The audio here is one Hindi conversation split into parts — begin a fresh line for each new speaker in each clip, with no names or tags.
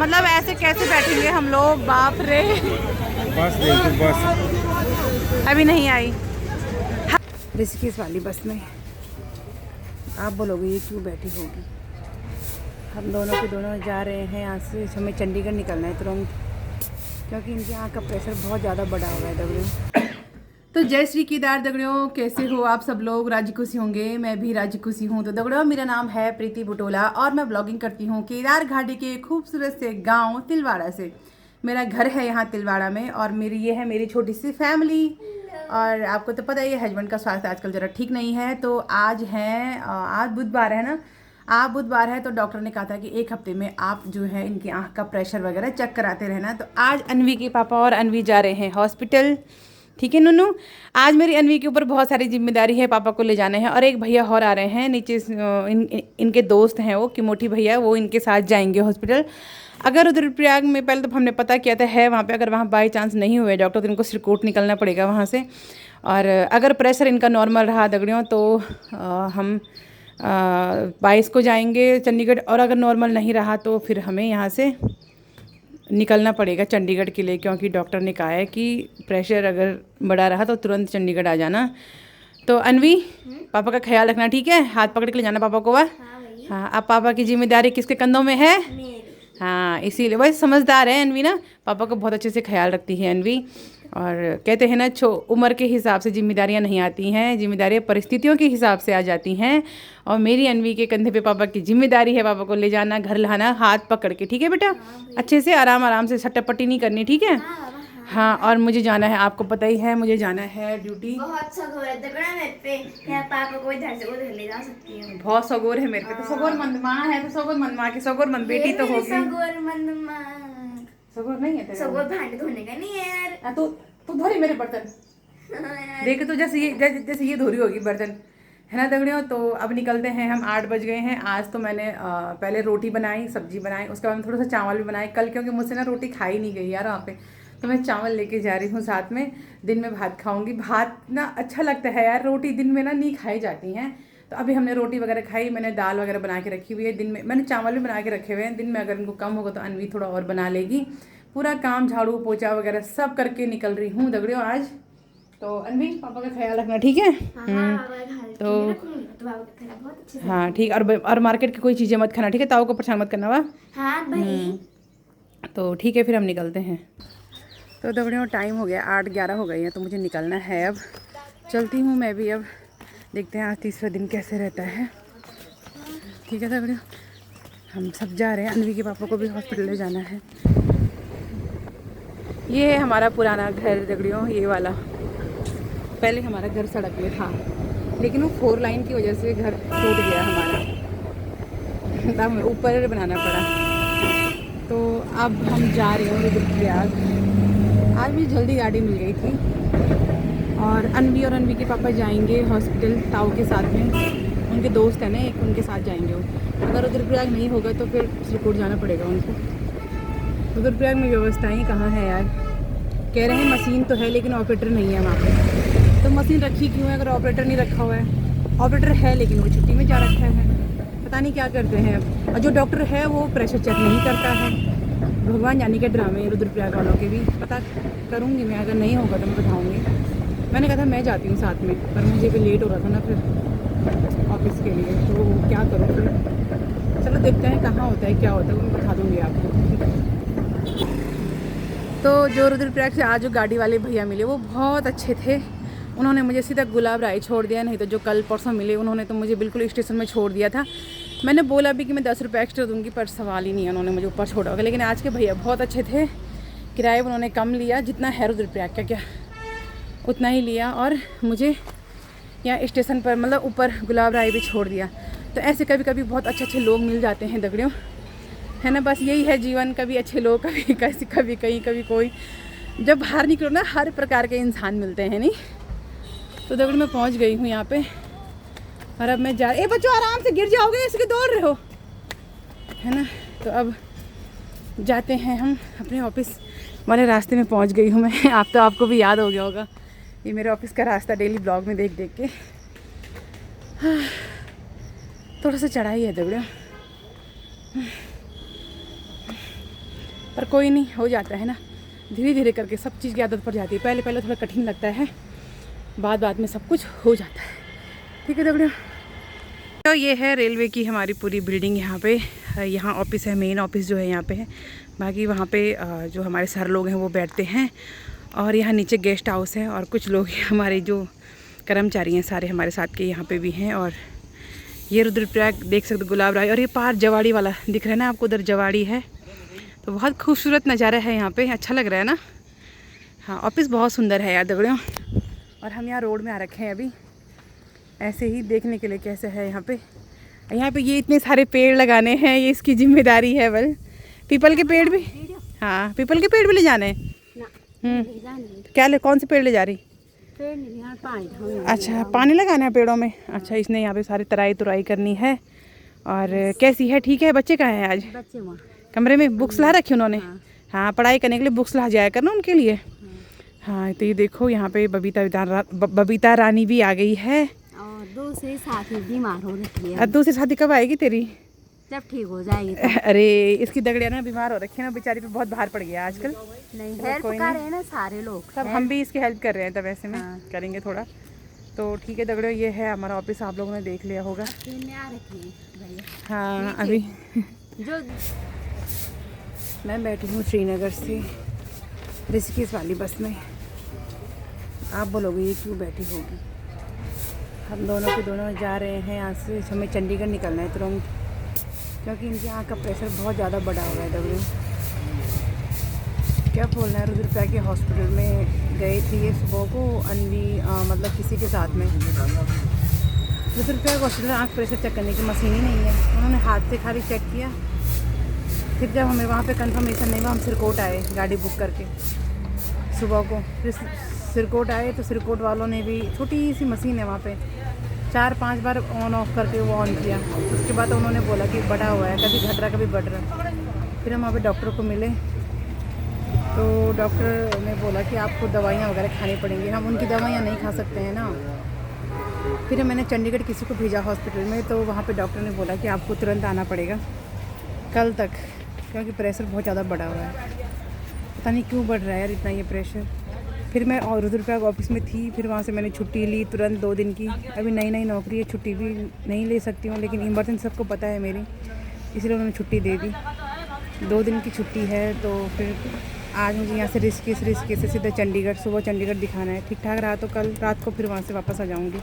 मतलब ऐसे कैसे बैठेंगे हम लोग, बाप रे।
बस देखो बस
अभी नहीं आई ऋषिकेश वाली बस में। आप बोलोगे ये क्यों बैठी होगी। हम दोनों के दोनों जा रहे हैं यहाँ से। हमें चंडीगढ़ निकलना है तुरंत, क्योंकि इनके यहाँ का प्रेशर बहुत ज़्यादा बढ़ा हुआ है दगड़ियों। तो जय श्री केदार दगड़ियों, कैसे हो आप सब लोग। राजी खुशी होंगे, मैं भी राजी खुशी हूँ। तो दगड़ियों मेरा नाम है प्रीति बुटोला और मैं ब्लॉगिंग करती हूँ केदार घाटी के खूबसूरत से गांव तिलवाड़ा से। मेरा घर है यहाँ तिलवाड़ा में और ये है मेरी छोटी सी फैमिली। और आपको तो पता ही है हस्बैंड का स्वास्थ्य आजकल ज़रा ठीक नहीं है। तो आज बुधवार है ना, आप बुधवार है तो डॉक्टर ने कहा था कि एक हफ्ते में आप जो है इनकी आँख का प्रेशर वगैरह चेक कराते रहना। तो आज अनवी के पापा और अनवी जा रहे हैं हॉस्पिटल। ठीक है नूनू, आज मेरी अनवी के ऊपर बहुत सारी जिम्मेदारी है, पापा को ले जाना है। और एक भैया और आ रहे हैं नीचे, इनके दोस्त हैं वो कि मोटी भैया, वो इनके साथ जाएंगे हॉस्पिटल। अगर रुद्रप्रयाग में पहले तो हमने पता किया था है वहाँ पे, अगर वहाँ बाई चांस नहीं हुए डॉक्टर तो इनको सिरकोट निकलना पड़ेगा वहाँ से। और अगर प्रेशर इनका नॉर्मल रहा दगड़ियों तो हम 22 को जाएंगे चंडीगढ़। और अगर नॉर्मल नहीं रहा तो फिर हमें यहाँ से निकलना पड़ेगा चंडीगढ़ के लिए, क्योंकि डॉक्टर ने कहा है कि प्रेशर अगर बढ़ा रहा तो तुरंत चंडीगढ़ आ जाना। तो अनवी पापा का ख्याल रखना, ठीक है। हाथ पकड़ के ले जाना पापा को। हाँ, अब पापा की जिम्मेदारी किसके कंधों में है? हाँ, इसीलिए वैसे समझदार है अनवी ना, पापा को बहुत अच्छे से ख्याल रखती है अनवी। और कहते हैं ना उम्र के हिसाब से जिम्मेदारियां नहीं आती हैं, जिम्मेदारियां परिस्थितियों के हिसाब से आ जाती हैं। और मेरी अनवी के कंधे पे पापा की जिम्मेदारी है, पापा को ले जाना, घर लाना हाथ पकड़ के, ठीक है बेटा। अच्छे से आराम आराम से, सट्टापट्टी नहीं करनी, ठीक है। हाँ, और मुझे जाना है, आपको पता ही है मुझे जाना है ड्यूटी।
बहुत सगोर है दगड़ा मेरे पे, मैं पापा को इधर से उधर ले जा सकती हूँ।
बहुत सगोर है मेरे पे तो। सगोर मंद माँ है तो सगोर मंद माँ की सगोर मंद बेटी तो होगी।
सगोर मंद माँ,
सगोर नहीं है तेरे
सगोर भांडे धोने का नहीं है यार।
तू धोरी मेरे बर्तन देख, तो जैसे ये धोरी होगी बर्तन, है ना दगड़ियों। तो अब निकलते हैं हम, 8 बज गए हैं। आज तो मैंने पहले रोटी बनाई, सब्जी बनाई, उसके बाद थोड़ा सा चावल भी बनाए कल, क्योंकि मुझसे ना रोटी खाई नहीं गई यार वहाँ पे। तो मैं चावल लेके जा रही हूँ साथ में। दिन में भात खाऊंगी। भात ना अच्छा लगता है यार, रोटी दिन में ना नहीं खाई जाती हैं। तो अभी हमने रोटी वगैरह खाई, मैंने दाल वगैरह बना के रखी हुई है। दिन में मैंने चावल भी बना के रखे हुए हैं। दिन में अगर इनको कम होगा तो अनवी थोड़ा और बना लेगी। पूरा काम झाड़ू पोछा वगैरह सब करके निकल रही हूँ दगड़ियों आज। तो अनवी पापा का ख्याल रखना, ठीक है। तो हाँ ठीक। और मार्केट की कोई चीज़ें मत खाना, ठीक है। ताऊ को परेशान मत करना वाह।
हाँ भाई।
तो ठीक है, फिर हम निकलते हैं। तो दगड़ियों टाइम हो गया, 8-11 हो गई हैं, तो मुझे निकलना है। अब चलती हूँ मैं भी। अब देखते हैं आज तीसरा दिन कैसे रहता है। ठीक है दगड़ियों, हम सब जा रहे हैं। अनवी के पापा को भी हॉस्पिटल ले जाना है। ये है हमारा पुराना घर दगड़ियों, ये वाला। पहले हमारा घर सड़क में था, लेकिन वो 4 लाइन की वजह से घर टूट गया हमारा, तब ऊपर बनाना पड़ा। तो अब हम जा रहे हैं रुद्रप्रयाग। आज भी जल्दी गाड़ी मिल गई थी। और अनवी के पापा जाएंगे हॉस्पिटल ताऊ के साथ में। उनके दोस्त हैं ना एक, उनके साथ जाएंगे वो। अगर रुद्रप्रयाग नहीं होगा तो फिर सिरकोट जाना पड़ेगा उनको। रुद्रप्रयाग में व्यवस्थाएं कहाँ है यार। कह रहे हैं मशीन तो है लेकिन ऑपरेटर नहीं है वहाँ पे। तो मशीन रखी क्यों है अगर ऑपरेटर नहीं रखा हुआ है। ऑपरेटर है लेकिन वो छुट्टी में जा रखा है, पता नहीं क्या करते हैं। और जो डॉक्टर है वो प्रेशर चेक नहीं करता है। भगवान जाने के ड्रामे रुद्रप्रयाग वालों के भी। पता करूँगी मैं, अगर नहीं होगा तो मैं बताऊँगी। मैंने कहा था मैं जाती हूँ साथ में, पर मुझे भी लेट हो रहा था ना फिर ऑफिस के लिए, तो क्या करूँ फिर। चलो देखते हैं कहाँ होता है क्या होता है, वो मैं बता दूँगी आपको। तो जो रुद्रप्रयाग से आज जो गाड़ी वाले भैया मिले वो बहुत अच्छे थे। उन्होंने मुझे सीधा गुलाब राय छोड़ दिया, नहीं तो जो कल परसों मिले उन्होंने तो मुझे बिल्कुल स्टेशन में छोड़ दिया था। मैंने बोला भी कि मैं 10 रुपये एक्स्ट्रा दूँगी, पर सवाल ही नहीं है, उन्होंने मुझे ऊपर छोड़ा होगा। लेकिन आज के भैया बहुत अच्छे थे। किराया उन्होंने कम लिया, जितना है रुद्रप्रयाग का क्या उतना ही लिया, और मुझे यहाँ स्टेशन पर मतलब ऊपर गुलाब राय भी छोड़ दिया। तो ऐसे कभी कभी बहुत अच्छे अच्छे लोग मिल जाते हैं दगड़ियों, है ना। बस यही है जीवन, कभी अच्छे लोग, कभी कैसे, कभी कहीं, कभी कोई। जब बाहर निकलो ना हर प्रकार के इंसान मिलते हैं नहीं। तो दगड़ी मैं पहुंच गई हूँ यहाँ पे। और अब मैं जा, ए बच्चों आराम से गिर जाओगे, इसके दौड़ रहे हो, है ना। तो अब जाते हैं हम अपने ऑफिस वाले रास्ते में पहुँच गई हूँ मैं। आपको भी याद हो गया होगा ये मेरे ऑफिस का रास्ता, डेली ब्लॉग में देख देख के। थोड़ा सा चढ़ाई है दगड़ियों। पर कोई नहीं, हो जाता है ना, धीरे धीरे करके सब चीज़ की आदत पड़ जाती है। पहले पहले थोड़ा कठिन लगता है, बाद में सब कुछ हो जाता है। ठीक है दगड़ियों, तो ये है रेलवे की हमारी पूरी बिल्डिंग। यहाँ पे यहाँ ऑफिस है, मेन ऑफिस जो है यहाँ पे है। बाकी वहाँ पे जो हमारे सर लोग हैं वो बैठते हैं, और यहाँ नीचे गेस्ट हाउस है, और कुछ लोग हमारे जो कर्मचारी हैं सारे हमारे साथ के यहाँ पे भी हैं। और ये रुद्रप्रयाग देख सकते गुलाब राय, और ये पार जवाड़ी वाला दिख रहा है ना आपको, उधर जवाड़ी है। तो बहुत खूबसूरत नज़ारा है यहाँ पे, अच्छा लग रहा है ना। हाँ, ऑफिस बहुत सुंदर है यार दगड़ियों। और हम यहाँ रोड में आ रखे हैं अभी ऐसे ही देखने के लिए कैसे है यहाँ पे। ये इतने सारे पेड़ लगाने हैं, ये इसकी जिम्मेदारी है। बल पीपल के पेड़ भी, हाँ पीपल के पेड़ भी ले जाने हैं। क्या ले, कौन से पेड़ ले जा रही? अच्छा, पानी लगाना है पेड़ों में। अच्छा, इसने यहाँ पे सारी तुराई करनी है। और कैसी है, ठीक है? बच्चे कहाँ हैं आज?
बच्चे
कमरे में बुक्स ला रखी उन्होंने। हाँ, पढ़ाई करने के लिए बुक्स ला जाया करना उनके लिए। हाँ, तो ये देखो यहाँ पे बबीता रानी भी आ गई है।
और दूसरी साथी बीमार हो रही है।
और दूसरी शादी कब आएगी तेरी?
जब ठीक हो जाएगी तो।
अरे इसकी दगड़िया ना बीमार हो रखी है ना, बेचारी पे बहुत भार पड़ गया आजकल।
नहीं, हेल्प कर रहे हैं ना सारे लोग,
सब हम भी इसकी हेल्प कर रहे हैं, तब ऐसे में करेंगे थोड़ा। तो ठीक है दगड़ियों, ये है हमारा ऑफिस, आप लोगों ने देख लिया होगा। हाँ, अभी
जो
मैं बैठी हूँ श्रीनगर से ऋषिकेश वाली बस में। आप बोलोगे ये क्यों बैठी होगी? हम दोनों के दोनों जा रहे हैं यहाँ से, हमें चंडीगढ़ निकलना है तुरंत, क्योंकि इनके यहाँ का प्रेशर बहुत ज़्यादा बढ़ा हुआ है दगड़ियों। क्या बोलना है, रुद्रप्रयाग के हॉस्पिटल में गए थे ये सुबह को, अनवी मतलब किसी के साथ में। रुद्रप्रयाग हॉस्पिटल आँख प्रेशर चेक करने की मशीन ही नहीं है, उन्होंने हाथ से खाली चेक किया। फिर जब हमें वहाँ पे कंफर्मेशन नहीं हुआ, हम सिरकोट आए गाड़ी बुक करके सुबह को। फिर सिरकोट आए तो सिरकोट वालों ने भी, छोटी सी मशीन है वहाँ पे, 4-5 बार ऑन ऑफ करके वो ऑन किया। उसके बाद उन्होंने बोला कि बढ़ा हुआ है, कभी घट रहा कभी बढ़ रहा। फिर हम वहाँ पे डॉक्टर को मिले, तो डॉक्टर ने बोला कि आपको दवाइयाँ वगैरह खानी पड़ेंगी। हम उनकी दवाइयाँ नहीं खा सकते हैं ना। फिर मैंने चंडीगढ़ किसी को भेजा हॉस्पिटल में, तो वहाँ पे डॉक्टर ने बोला कि आपको तुरंत आना पड़ेगा कल तक, क्योंकि प्रेशर बहुत ज़्यादा बढ़ा हुआ है। पता नहीं क्यों बढ़ रहा है यार इतना ये प्रेशर। फिर मैं और रुद्रप्रयाग ऑफिस में थी, फिर वहाँ से मैंने छुट्टी ली तुरंत 2 दिन की। अभी नई नौकरी है, छुट्टी भी नहीं ले सकती हूँ, लेकिन इमरजेंसी सबको पता है मेरी, इसलिए उन्होंने छुट्टी दे दी। 2 दिन की छुट्टी है। तो फिर आज मुझे यहाँ से ऋषिकेश से सीधे चंडीगढ़, सुबह चंडीगढ़ दिखाना है। ठीक ठाक रहा तो कल रात को फिर वहाँ से वापस आ जाऊँगी।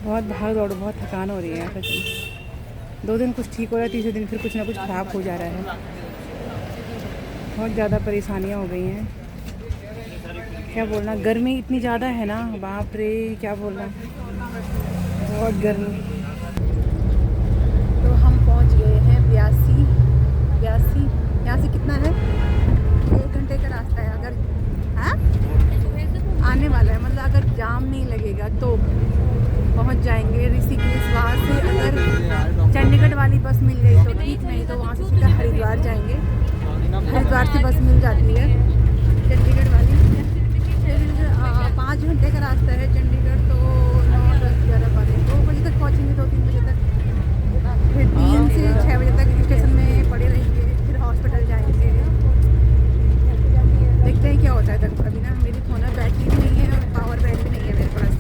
बहुत भाग दौड़, बहुत थकान हो रही है यार सच में। 2 दिन कुछ ठीक हो रहा है, तीसरे दिन फिर कुछ ना कुछ ख़राब हो जा रहा है। बहुत ज़्यादा परेशानियाँ हो गई हैं। क्या बोलना, गर्मी इतनी ज़्यादा है ना, बाप रे क्या बोलना, बहुत गर्मी। तो हम पहुंच गए हैं ब्यासी। यहाँ से कितना है? 1 घंटे का रास्ता है। अगर हाँ आने वाला है, मतलब अगर जाम नहीं लगेगा तो पहुंच जाएंगे ऋषिकेश। वहाँ से अगर चंडीगढ़ वाली बस मिल गई तो ठीक, नहीं तो वहाँ से सीधा हरिद्वार जाएंगे। हरिद्वार से बस मिल जाती है चंडीगढ़ वाली। 5 घंटे का रास्ता है चंडीगढ़, तो 9, 10, 11, 12, 2 बजे तक पहुँचेंगे, 2-3 बजे तक। फिर 3 से 6 बजे तक स्टेशन में पड़े रहेंगे, फिर हॉस्पिटल जाएंगे। देखते हैं क्या होता है। तक अभी ना मेरी फ़ोन में बैटरी भी नहीं है और पावर बैंक भी नहीं है मेरे पास।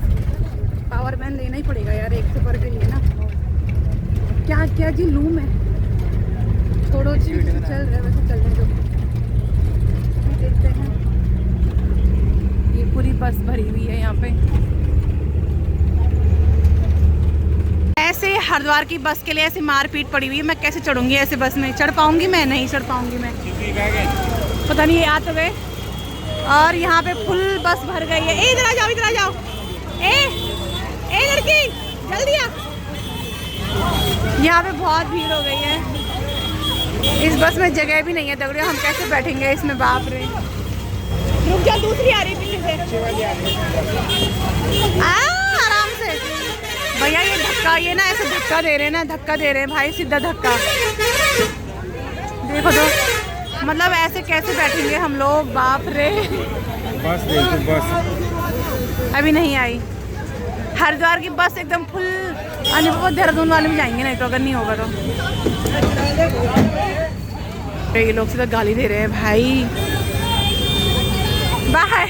पावर बैंक लेना ही पड़ेगा यार, 1 से बढ़ के लिए ना। क्या जी लूम है, छोड़ो जी, चल रहा है वैसे चलने दो। देखते हैं, ये पूरी बस भरी हुई है यहाँ पे। ऐसे हरिद्वार की बस के लिए ऐसे मारपीट पड़ी हुई है। मैं कैसे चढ़ूंगी ऐसे बस में? चढ़ पाऊंगी मैं? नहीं चढ़ पाऊंगी मैं, पता नहीं। ये आ तो गए और यहाँ पे फुल बस भर गई है। इधर आ जाओ, इधर आ जाओ। ए लड़की जल्दी आ। यहाँ पे बहुत भीड़ हो गई है। इस बस में जगह भी नहीं है दगड़ियों, हम कैसे बैठेंगे इसमें? बाप रे, रुक जा, दूसरी आ रही पीछे से। आराम से भैया। ये धक्का, ये ना ऐसे धक्का दे रहे हैं ना, धक्का दे रहे हैं भाई, सीधा धक्का। देखो तो, मतलब ऐसे कैसे बैठेंगे हम लोग? बाप रे।
बस देखो, बस
अभी नहीं आई। हरिद्वार की बस एकदम फुल। अनुभव देहरादून वाले में जाएंगे नहीं तो, अगर नहीं होगा तो। ये लोग सीधा गाली दे रहे हैं भाई। बाय।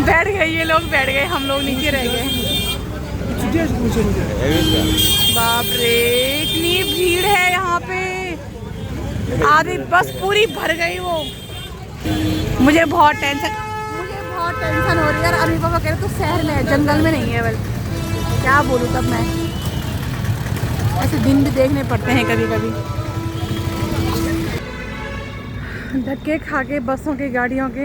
बैठ गए ये लोग, बैठ गए, हम लोग नीचे रह गए। बाप रे इतनी भीड़ है यहाँ पे, आधी बस पूरी भर गई वो। मुझे बहुत टेंशन हो रही है यार। अभी पापा कह रहे तो शहर में है, जंगल में नहीं है। बल क्या बोलूँ तब मैं, ऐसे दिन भी देखने पड़ते हैं कभी कभी। धक्के खा के बसों के, गाड़ियों के।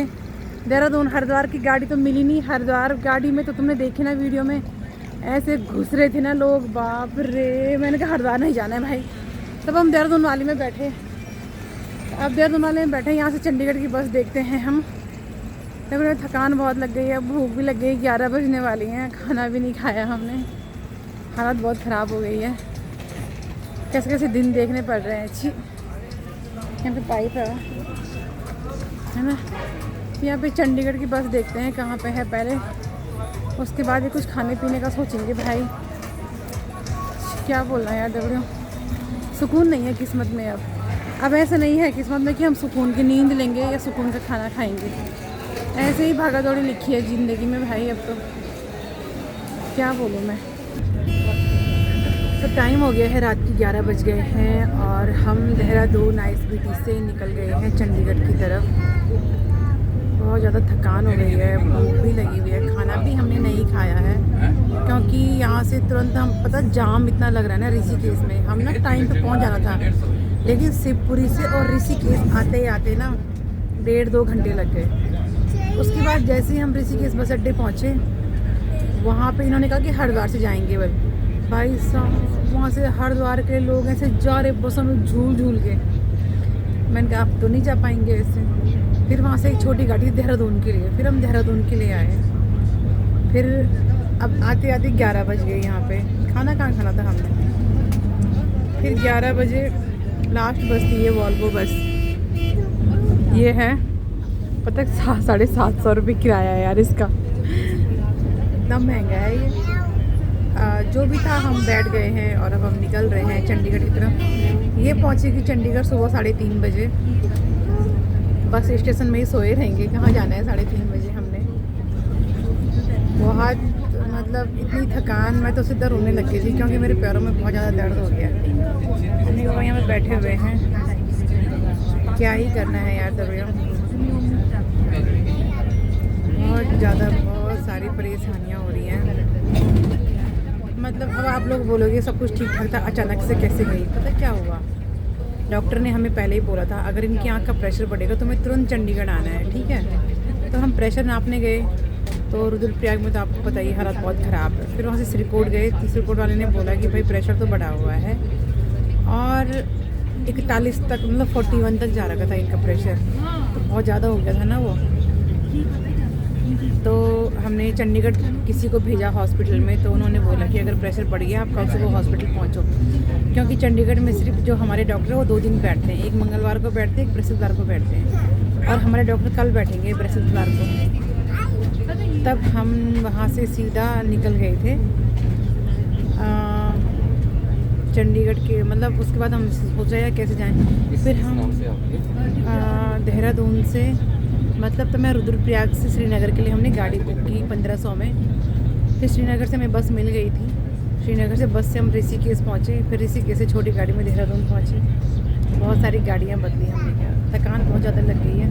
देहरादून हरिद्वार की गाड़ी तो मिली नहीं। हरिद्वार गाड़ी में तो तुमने देखी ना वीडियो में, ऐसे घुस रहे थे ना लोग, बाप रे। मैंने कहा हरिद्वार नहीं जाना है भाई। तब हम देहरादून वाली में बैठे। अब देहरादून वाले में बैठे, यहाँ से चंडीगढ़ की बस देखते हैं हम। लेकिन थकान बहुत लग गई है, भूख भी लग गई, 11 बजने वाली हैं, खाना भी नहीं खाया हमने। हालत बहुत ख़राब हो गई है, कैसे कैसे दिन देखने पड़ रहे हैं। अच्छी यहाँ पे पाइप है ना। यहाँ पे चंडीगढ़ की बस देखते हैं कहाँ पे है पहले, उसके बाद ही कुछ खाने पीने का सोचेंगे भाई। क्या बोलना है यार दबड़ियों, सुकून नहीं है किस्मत में। अब ऐसा नहीं है किस्मत में कि हम सुकून की नींद लेंगे या सुकून का खाना खाएंगे। ऐसे ही भागा दौड़ी लिखी है ज़िंदगी में भाई। अब तो क्या बोलूँ मैं। तो टाइम हो गया है, रात के 11 बज गए हैं और हम देहरादून ISBT से निकल गए हैं चंडीगढ़ की तरफ। बहुत ज़्यादा थकान हो गई है, भूख भी लगी हुई है, खाना भी हमने नहीं खाया है क्योंकि यहाँ से तुरंत हम पता जाम इतना लग रहा है ना ऋषिकेश में। हम ना टाइम पे पहुँच जाना था, लेकिन शिवपुरी से और ऋषिकेश आते ही आते ना 1.5-2 घंटे लग गए। उसके बाद जैसे ही हम ऋषिकेश बस अड्डे पहुँचे, वहाँ पे इन्होंने कहा कि हरिद्वार से जाएंगे। भाई साहब वहाँ से हरिद्वार के लोग ऐसे जा रहे बसों में झूल झूल के। मैंने कहा आप तो नहीं जा पाएंगे ऐसे। फिर वहाँ से एक छोटी गाड़ी देहरादून के लिए, फिर हम देहरादून के लिए आए। फिर अब आते आते 11 बज गए। यहाँ पे खाना कहाँ खाना था हमने। फिर 11 बजे लास्ट बस थी ये वॉल्वो बस। ये है पता 750 रुपये किराया है यार इसका, इतना महंगा है ये। जो भी था हम बैठ गए हैं और अब हम निकल रहे हैं चंडीगढ़ की तरफ। ये पहुँचेगी चंडीगढ़ सुबह 3:30 बजे। बस स्टेशन में ही सोए रहेंगे, कहाँ जाना है 3:30 बजे हमने। बहुत मतलब इतनी थकान, मैं तो सीधा रोने लग गई थी क्योंकि मेरे पैरों में बहुत ज़्यादा दर्द हो गया। मम्मी पापा यहाँ पे बैठे हुए हैं, क्या ही करना है यार दबियों। बहुत सारी परेशानियाँ हो रही हैं। मतलब अब आप लोग बोलोगे सब कुछ ठीक ठाक था, अचानक से कैसे गई। पता क्या हुआ, डॉक्टर ने हमें पहले ही बोला था अगर इनकी आँख का प्रेशर बढ़ेगा तो हमें तुरंत चंडीगढ़ आना है, ठीक है। तो हम प्रेशर नापने गए तो रुद्रप्रयाग में तो आपको पता ही हालत बहुत ख़राब है। फिर वहाँ से श्रीकोट गए, तीसरे रिपोर्ट वाले ने बोला कि भाई प्रेशर तो बढ़ा हुआ है और 41 तक मतलब 41 तक जा रखा था इनका प्रेशर, तो बहुत ज़्यादा हो गया था ना वो। तो हमने चंडीगढ़ किसी को भेजा हॉस्पिटल में, तो उन्होंने बोला कि अगर प्रेशर बढ़ गया आप कल सुबह हॉस्पिटल पहुंचो, क्योंकि चंडीगढ़ में सिर्फ जो हमारे डॉक्टर है वो 2 दिन बैठते हैं, एक मंगलवार को बैठते हैं, एक बृहस्पतिवार को बैठते हैं, और हमारे डॉक्टर कल बैठेंगे बृहस्पतिवार को। तब हम वहाँ से सीधा निकल गए थे चंडीगढ़ के, मतलब उसके बाद हम सोचा यार कैसे जाएँ। फिर हम देहरादून से मतलब तो मैं रुद्रप्रयाग से श्रीनगर के लिए हमने गाड़ी बुक की 1500 में। फिर श्रीनगर से हमें बस मिल गई थी, श्रीनगर से बस से हम ऋषिकेश पहुँचे, फिर ऋषिकेश से छोटी गाड़ी में देहरादून पहुँचे। बहुत सारी गाड़ियाँ बदली हमने, क्या थकान बहुत ज़्यादा लग गई है।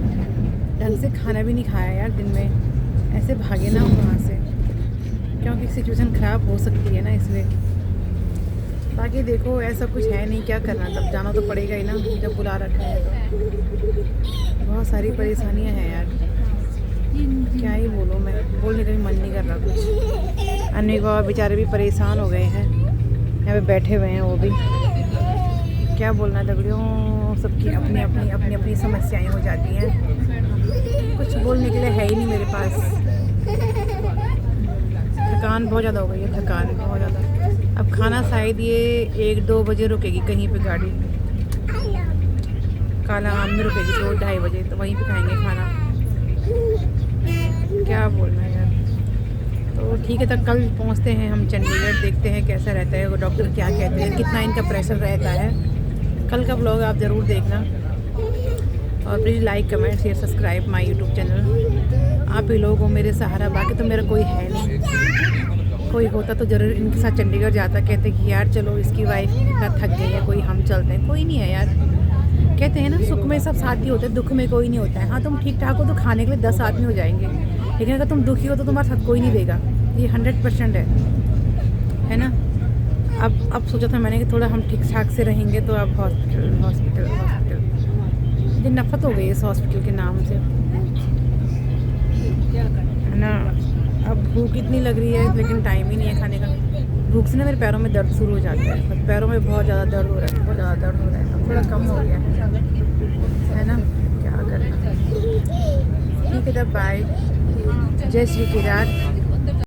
ढंग से खाना भी नहीं खाया यार दिन में, ऐसे भागे ना वहाँ से क्योंकि सिचुएशन ख़राब हो सकती है ना, इसलिए। बाकी देखो ऐसा कुछ है नहीं, क्या करना, तब जाना तो पड़ेगा ही ना जब बुला रखा है तो। बहुत सारी परेशानियां हैं यार, क्या ही बोलूँ मैं, बोलने का भी मन नहीं कर रहा कुछ। अन्य को बेचारे भी परेशान हो गए हैं, यहाँ पे बैठे हुए हैं वो भी। क्या बोलना दगड़ियों, सबकी अपनी अपनी अपनी अपनी समस्याएं हो जाती हैं, कुछ बोलने के लिए है ही नहीं मेरे पास। थकान बहुत ज़्यादा हो गई है, थकान बहुत ज़्यादा। अब खाना शायद ये 1-2 बजे रुकेगी कहीं पे गाड़ी, काला आम में रुकेगी 2-2:30 बजे, तो वहीं पे खाएंगे खाना। क्या बोलना है यार। तो ठीक है, तब कल पहुंचते हैं हम चंडीगढ़, देखते हैं कैसा रहता है, वो डॉक्टर क्या कहते हैं, कितना इनका प्रेशर रहता है। कल का ब्लॉग आप ज़रूर देखना और please like comment share subscribe my YouTube channel. आप ही लोग हो मेरे सहारा, बाकी तो मेरा कोई है नहीं। कोई होता तो ज़रूर इनके साथ चंडीगढ़ जाता, कहते कि यार चलो इसकी वाइफ इतना थक गई है, कोई हम चलते हैं। कोई नहीं है यार, कहते हैं ना सुख में सब साथी होते हैं, दुख में कोई नहीं होता है। हाँ तुम ठीक ठाक हो तो खाने के लिए 10 आदमी हो जाएंगे, लेकिन अगर तुम दुखी हो तो तुम्हारे साथ कोई नहीं देगा, ये 100% है ना। अब सोचा था मैंने कि थोड़ा हम ठीक ठाक से रहेंगे तो अब हॉस्पिटल हॉस्पिटल हॉस्पिटल, मुझे नफरत हो गई इस हॉस्पिटल के नाम से, है ना। अब भूख इतनी लग रही है लेकिन टाइम ही नहीं है खाने का। भूख से ना मेरे पैरों में दर्द शुरू हो जाता है, पैरों में बहुत ज़्यादा दर्द हो रहा है, बहुत ज़्यादा दर्द हो रहा है। अब थोड़ा कम हो गया है ना, क्या करना। ठीक है तब बाय, जय श्री केदार।